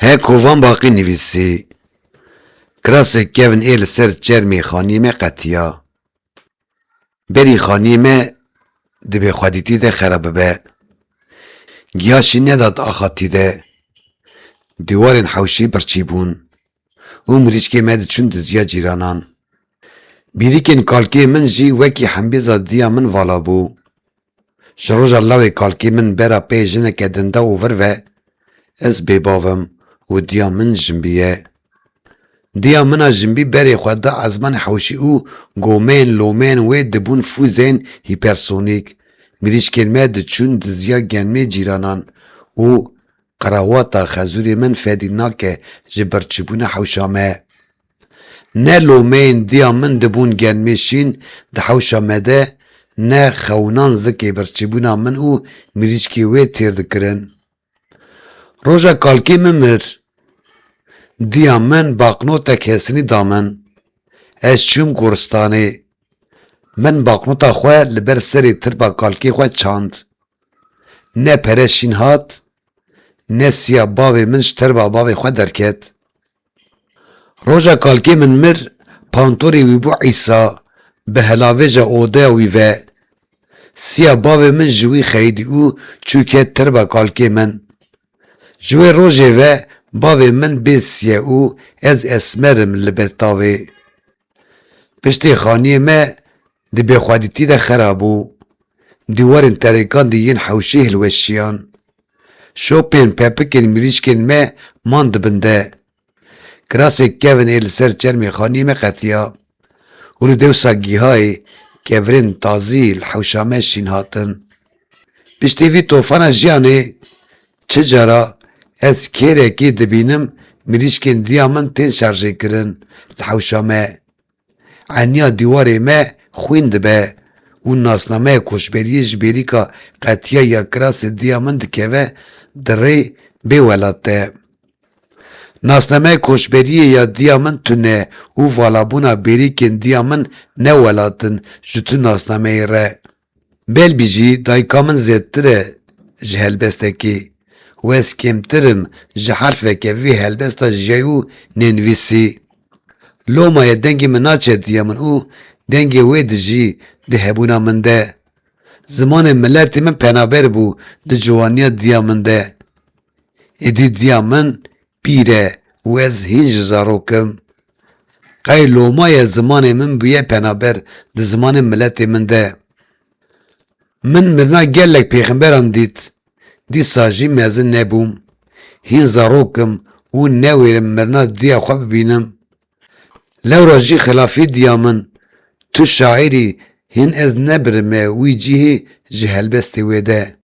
He kovan baqî nivîsî. Kirasek kevin ê li ser çermê xanî me qetiya. Berî xanî me dibe xwedîtî de xerab bibe. Giyaşî nedat axatî de. Dîwarên hewşî birçî bûn û mirîşkê me diçûn diziya cîranan. Bîrîkên kalkê min jî wekî hembêza diya min vala bû. Ji roja lawê kalkê min bera pê jineke dinda û vir ve, ez bêbav im û diya min jinbî ye. Diya min a jinbî berê xwe da ezmanê hewşî û gomeyên lomeyên wê dibûn fûzên hîpersonîk. Mirîşkên me diçûn diziya genmê cîranan û qerawata xezûrê min fedî nake ji birçîbûna hewşa me. Ne lomeyên diya min dibûn genmê şîn di hewşa me de, ne xewnan zikê birçîbûna min û mirîşkê wê têr dikirin. Roja kalkê min mir. Diya min baqnotek hesinî da min. Ez çûm goristanê. Min baqnota xwe li ber serê tirba kalkê xwe çand. Ne pere şîn hat, ne siya bavê min ji tirba bavê xwe derket. Roja kalkê min mir, pantorê wî bû îsa, bi helavêja odeya wî ve. Siya bavê min ji wî xeyidî û çûke tirba kalkê min. Ji wê rojê ve bavê min bê siye û ez esmerim li betavê. Piştê xaniyê me di bêxwedîtî de xerab bû. Dîwarên terêkan de yên hewşê hilweşiyan. Şopên pepikên mirîşkên me man dibin de. Kirasek kevin ê li ser çermê xaniyê me qetiya û li dewsa gîhayê kevirên tazî li hewşa me şîn hatin. Piştî vî tofana jiyanê çi cara ez kêrekê dibînim mirîşkên diya min tên şerjê kirin li hewşa me. Eniya dîwarê me xwîn dibe û nasnameya koçberiyê ji bêrîka qetiya ya kirasê diya min dikeve di rê bê welat de. Nasnameya koçberiyê ya diya min tune û valabûna bêrîkên diya min ne welatin ji tu nasnameyê re. Belbî jî dayika min zêdetir e ji helbestekê û ez kêmtir im ji herfeke vê helbesta jiyayî û nênivîsî. Lomaya dengê min naçe diya min û dengê wê de jî di hebûna min de. Zimanê milletê min penaber bû di ciwaniya diya min de. Êdî diya min pîr e û ez hîn ji zarok im. Qey lomaya zimanê min bûye penaber di zimanê milletê min de. Min mirina gelek pêxemberan dît. Dîsa jî mezin nebûm. Hîn zarok im û newêrim mirina diya xwe bibînim. Lewra jî xilafî diya min. Tu şaîrî hîn ez nebirime wî cihê ji helbestê wê de.